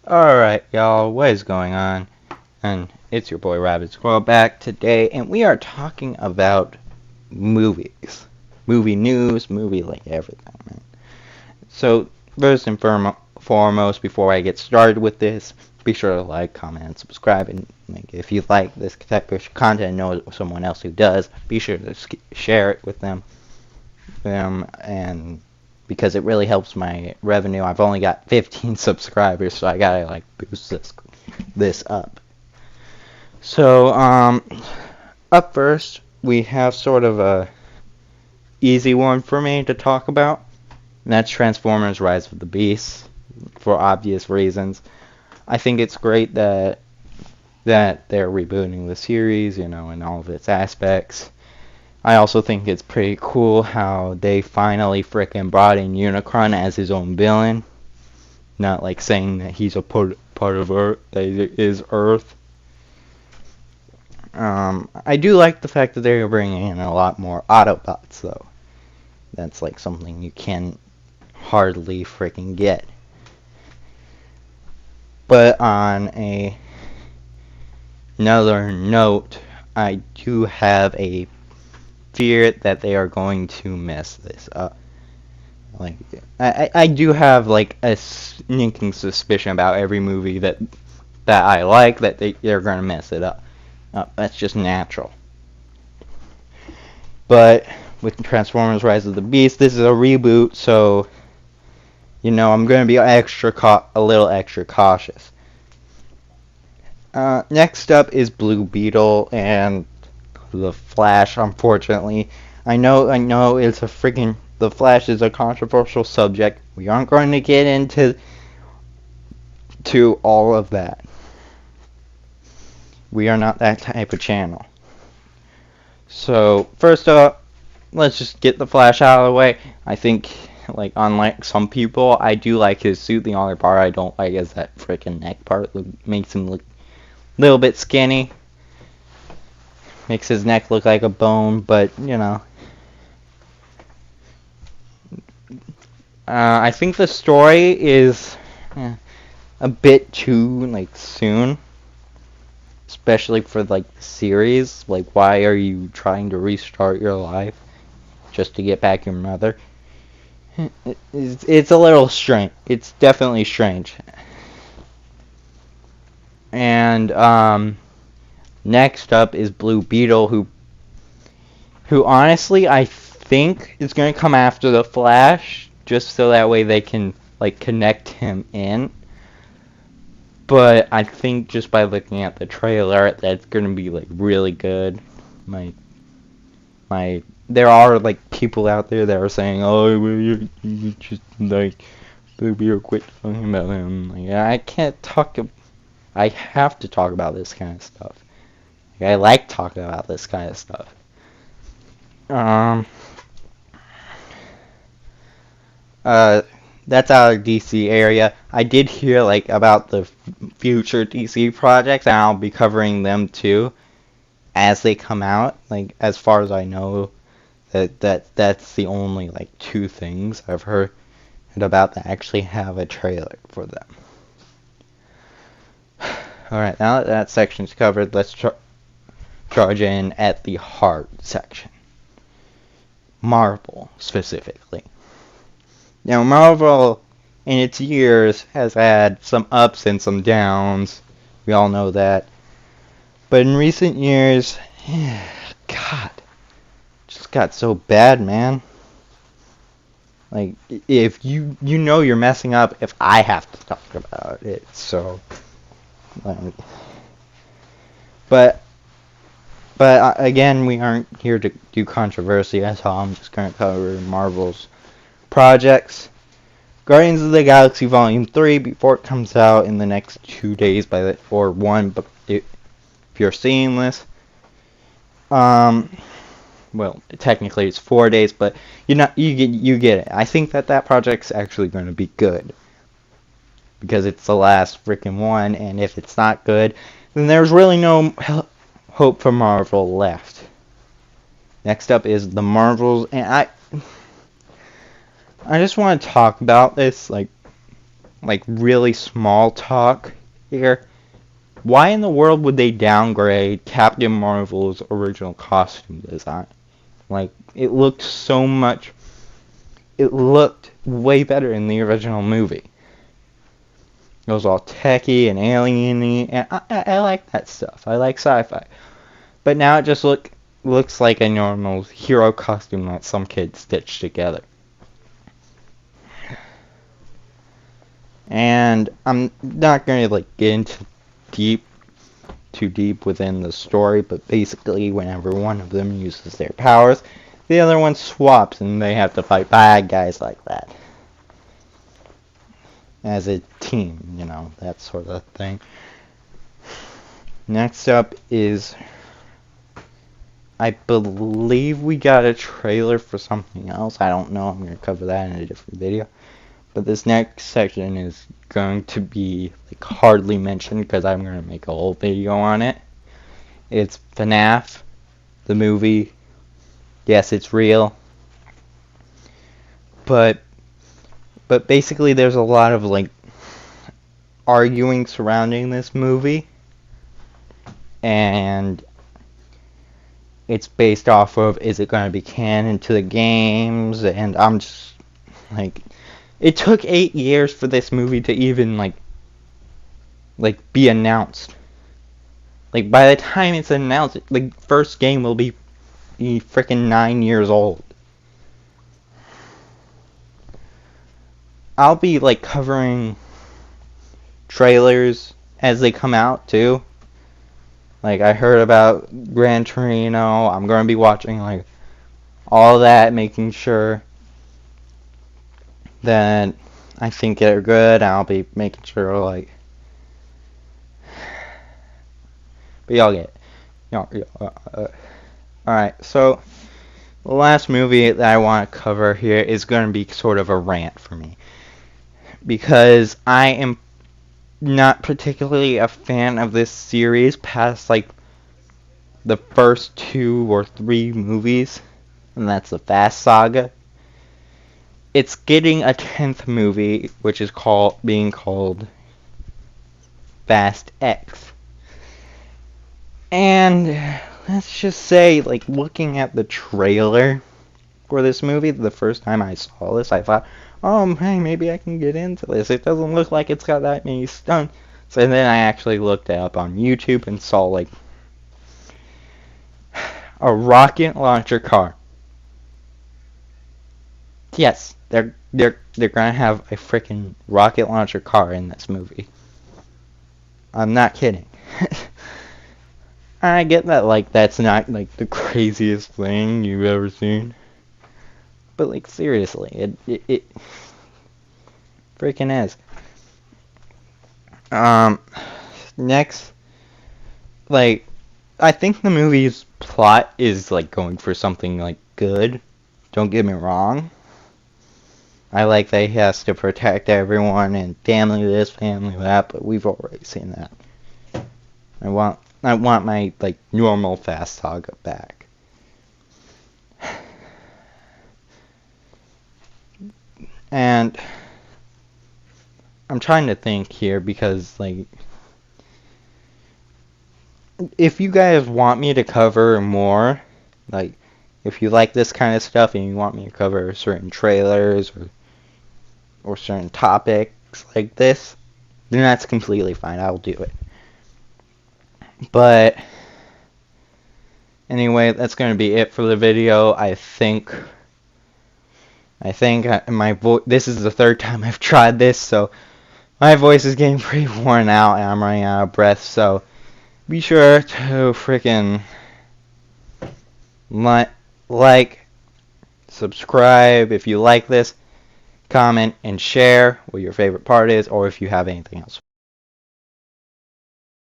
Alright, y'all, what is going on? And it's your boy Rabbit Squirrel back today, and we are talking about movies. Movie news, movie like everything, man. So, first and foremost, before I get started with this, be sure to like, comment, and subscribe. And if you like this type of content and know someone else who does, be sure to share it with them. And because it really helps my revenue. I've only got 15 subscribers, so I gotta boost this up. So up first we have sort of a easy one for me to talk about, and that's Transformers: Rise of the Beasts, for obvious reasons. I think it's great that they're rebooting the series, in all of its aspects. I also think it's pretty cool how they finally frickin' brought in Unicron as his own villain. Not like saying that he's a part of Earth, that he is Earth. I do like the fact that they're bringing in a lot more Autobots, though. That's like something you can hardly frickin' get. But on another note, I do have a fear that they are going to mess this up. I do have a sneaking suspicion about every movie that I like that they're gonna mess it up. That's just natural. But with Transformers: Rise of the Beast, this is a reboot, so I'm gonna be a little extra cautious. Next up is Blue Beetle and the Flash. Unfortunately, I know it's a freaking. The Flash is a controversial subject. We aren't going to get into all of that. We are not that type of channel. So, first up, let's just get the Flash out of the way. I think, unlike some people, I do like his suit. The only part I don't like is that freaking neck part. Makes him look a little bit skinny. Makes his neck look like a bone, but, I think the story is a bit too soon, especially for the series. Why are you trying to restart your life just to get back your mother? It's a little strange. It's definitely strange. And next up is Blue Beetle, who honestly I think is going to come after the Flash, just so that way they can connect him in. But I think just by looking at the trailer, that's going to be really good. There are people out there that are saying, "Oh, you just Blue Beetle, quit talking about him." I can't talk. I have to talk about this kind of stuff. I like talking about this kind of stuff. That's our DC area. I did hear about the future DC projects, and I'll be covering them too as they come out. As far as I know, that's the only two things I've heard about that actually have a trailer for them. Alright, now that section's covered, let's charge in at the heart section. Marvel, specifically. Now, Marvel, in its years, has had some ups and some downs. We all know that. But in recent years, God, just got so bad, man. If you know you're messing up, if I have to talk about it, so. But again, we aren't here to do controversy. That's all. I'm just going to cover Marvel's projects. Guardians of the Galaxy Volume 3, before it comes out in the next 2 days, or one, but if you're seeing this, well, technically it's 4 days, but you get it. I think that project's actually going to be good, because it's the last freaking one, and if it's not good, then there's really no hope for Marvel left. Next up is the Marvels, and I just want to talk about this, like really small talk here. Why in the world would they downgrade Captain Marvel's original costume design? Like, it looked way better in the original movie. It was all techy and alien-y, and I like that stuff. I like sci-fi. But now it just looks like a normal hero costume that some kid stitched together. And I'm not going to like get into too deep within the story, but basically whenever one of them uses their powers, the other one swaps and they have to fight bad guys like that. As a team, you know, that sort of thing. Next up is, I believe we got a trailer for something else. I don't know. I'm going to cover that in a different video. But this next section is going to be like hardly mentioned because I'm going to make a whole video on it. It's FNAF, the movie. Yes, it's real. But basically there's a lot of like arguing surrounding this movie. And it's based off of, is it going to be canon to the games? And I'm just like, it took 8 years for this movie to even like be announced. Like, by the time it's announced, the first game will be freaking 9 years old. I'll be like covering trailers as they come out too. Like, I heard about Gran Torino. I'm going to be watching like all that, making sure that I think they're good. I'll be making sure like, but y'all get it. Alright, so the last movie that I want to cover here is going to be sort of a rant for me, because I am not particularly a fan of this series past like the first 2 or 3 movies, and that's the Fast Saga. It's getting a 10th movie, which is being called Fast X. And let's just say, like, looking at the trailer for this movie, the first time I saw this, I thought, oh, hey, maybe I can get into this. It doesn't look like it's got that many stunts. So then I actually looked it up on YouTube and saw, like, a rocket launcher car. Yes, they're gonna have a freaking rocket launcher car in this movie. I'm not kidding. I get that, like, that's not like the craziest thing you've ever seen, but like seriously, it freaking is. Next, like, I think the movie's plot is like going for something like good. Don't get me wrong. I like that he has to protect everyone and family this, family that, but we've already seen that. I want my like normal Fast Saga back. And I'm trying to think here because like, if you guys want me to cover more, like if you like this kind of stuff and you want me to cover certain trailers or certain topics like this, then that's completely fine. I'll do it. But anyway, that's going to be it for the video. I think my voice, this is the 3rd time I've tried this, so my voice is getting pretty worn out and I'm running out of breath, so be sure to freaking like, subscribe if you like this, comment and share what your favorite part is, or if you have anything else.